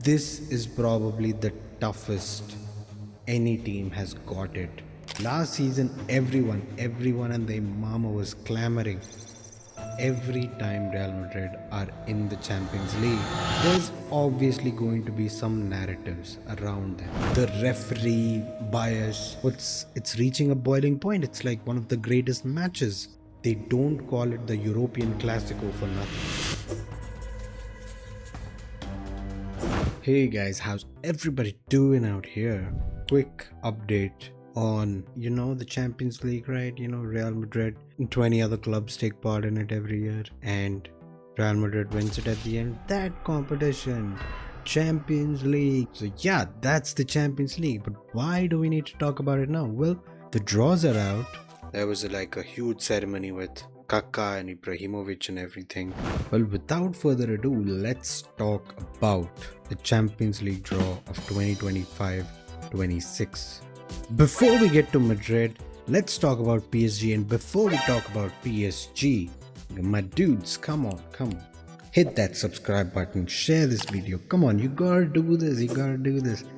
This is probably the toughest any team has got it. Last season, everyone and their mama was clamoring every time Real Madrid are in the Champions League. There's obviously going to be some narratives around them. The referee bias, it's reaching a boiling point. It's like one of the greatest matches. They don't call it the European Classico for nothing. Hey guys, how's everybody doing out here? Quick update on, the Champions League, right? Real Madrid and 20 other clubs take part in it every year, and Real Madrid wins it at the end. That competition, Champions League. So yeah, that's the Champions League. But why do we need to talk about it now? Well, the draws are out. There was a huge ceremony with Kaká and Ibrahimovic and everything. Well, without further ado, let's talk about the Champions League draw of 2025-26. Before we get to Madrid, let's talk about PSG. And before we talk about PSG, my dudes, come on. Hit that subscribe button, share this video. Come on, you gotta do this.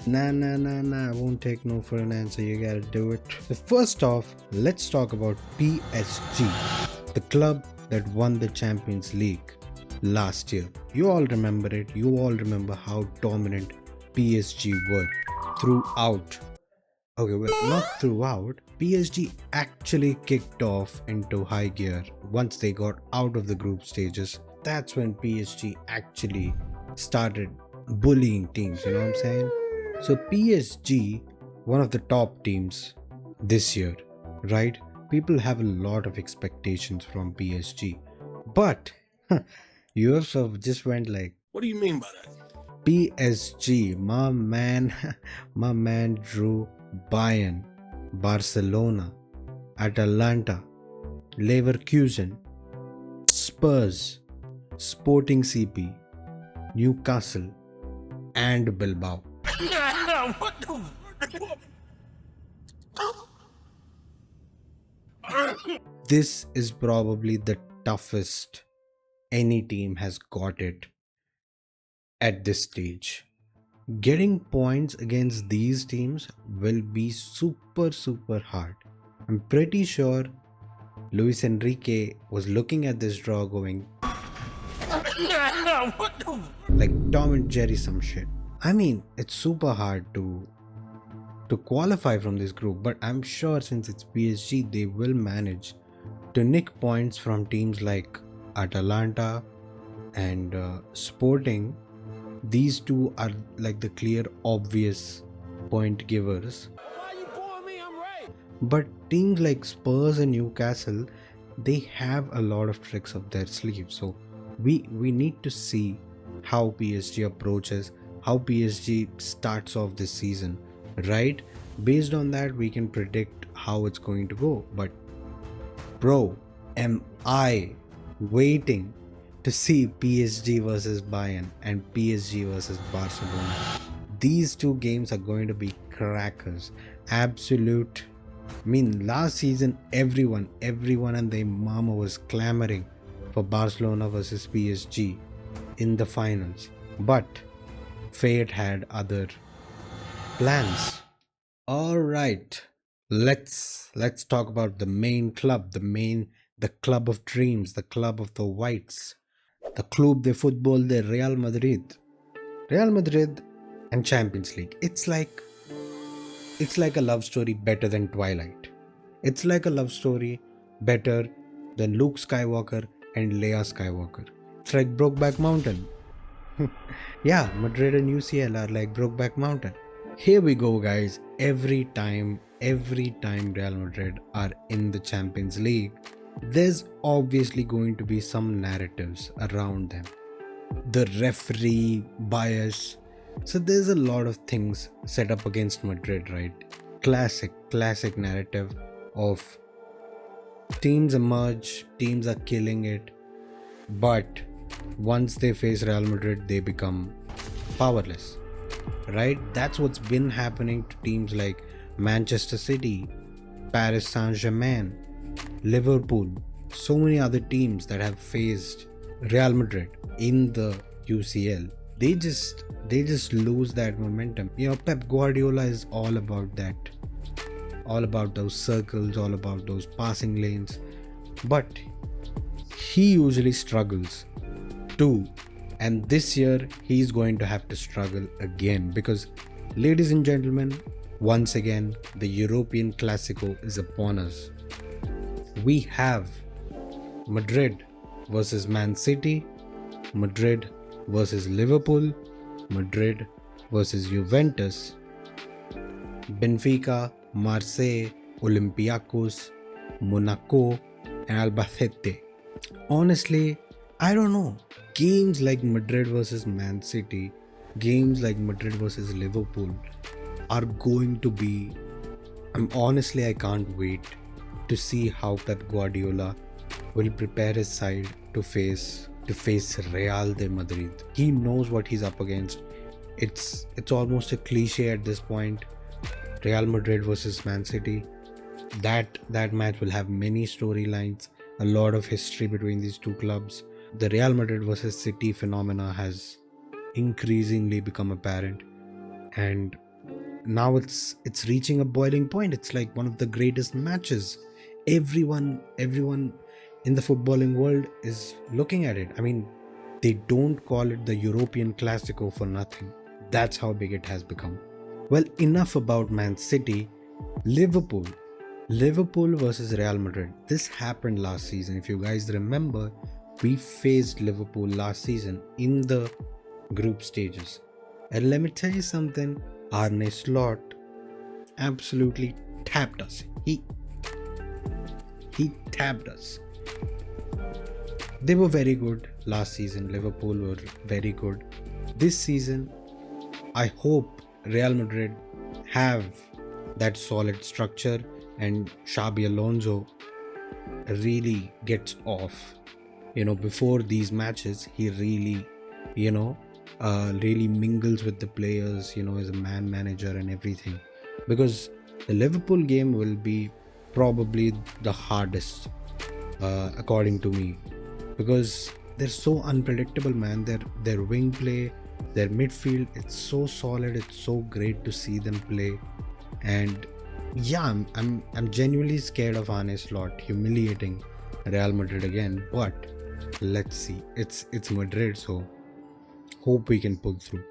Nah, I won't take no for an answer. You gotta do it. So first off, let's talk about PSG, the club that won the Champions League last year. You all remember it. You all remember how dominant PSG were throughout. Okay, well, not throughout. PSG actually kicked off into high gear once they got out of the group stages. That's when PSG actually started bullying teams, you know what I'm saying? So PSG, one of the top teams this year, right? People have a lot of expectations from PSG. But UEFA just went like, what do you mean by that? PSG, my man drew Bayern, Barcelona, Atalanta, Leverkusen, Spurs, Sporting CP, Newcastle, and Bilbao. This is probably the toughest any team has got it at this stage. Getting points against these teams will be super hard. I'm pretty sure Luis Enrique was looking at this draw going like Tom and Jerry some shit. I mean, it's super hard to qualify from this group, but I'm sure since it's PSG, they will manage to nick points from teams like Atalanta and Sporting. These two are like the clear obvious point givers. Why you booing me? I'm right. But teams like Spurs and Newcastle, they have a lot of tricks up their sleeve. So we need to see how PSG approaches, how PSG starts off this season, right? Based on that, we can predict how it's going to go. But bro, am I waiting to see PSG versus Bayern and PSG versus Barcelona. These two games are going to be crackers. Absolute. I mean, last season, everyone and their mama was clamoring for Barcelona versus PSG in the finals. But fate had other plans. Alright, let's talk about the main club, the club of dreams, the club of the whites. The Club de Football de Real Madrid. Real Madrid and Champions League. It's like a love story better than Twilight. It's like a love story better than Luke Skywalker and Leia Skywalker. It's like Brokeback Mountain. Yeah, Madrid and UCL are like Brokeback Mountain. Here we go, guys. Every time Real Madrid are in the Champions League, there's obviously going to be some narratives around them. The referee bias. So there's a lot of things set up against Madrid, right? Classic narrative of teams emerge, teams are killing it, but once they face Real Madrid, they become powerless, right? That's what's been happening to teams like Manchester City, Paris Saint-Germain, Liverpool, so many other teams that have faced Real Madrid in the UCL. they just lose that momentum. Pep Guardiola is all about that, all about those circles, all about those passing lanes, but he usually struggles too. And this year he's going to have to struggle again because, ladies and gentlemen, once again the European Classico is upon us. We have Madrid versus Man City, Madrid versus Liverpool, Madrid versus Juventus, Benfica, Marseille, Olympiacos, Monaco, and Albacete. Honestly, I don't know. Games like Madrid versus Man City, games like Madrid versus Liverpool are going to be. I can't wait to see how Pep Guardiola will prepare his side to face Real de Madrid. He knows what he's up against. It's almost a cliche at this point. Real Madrid versus Man City. That match will have many storylines, a lot of history between these two clubs. The Real Madrid versus City phenomena has increasingly become apparent, and now it's reaching a boiling point. It's like one of the greatest matches. Everyone in the footballing world is looking at it. I mean, they don't call it the European Classico for nothing. That's how big it has become. Well, enough about Man City. Liverpool versus Real Madrid. This happened last season. If you guys remember, we faced Liverpool last season in the group stages. And let me tell you something, Arne Slot absolutely tapped us. He tapped us. They were very good last season. Liverpool were very good. This season, I hope Real Madrid have that solid structure and Xabi Alonso really gets off. Before these matches, he really, really mingles with the players, as a man manager and everything. Because the Liverpool game will be probably the hardest, according to me. Because they're so unpredictable, man. Their wing play, their midfield, it's so solid. It's so great to see them play. And yeah, I'm genuinely scared of Arne Slot humiliating Real Madrid again. But let's see. It's Madrid, so hope we can pull through.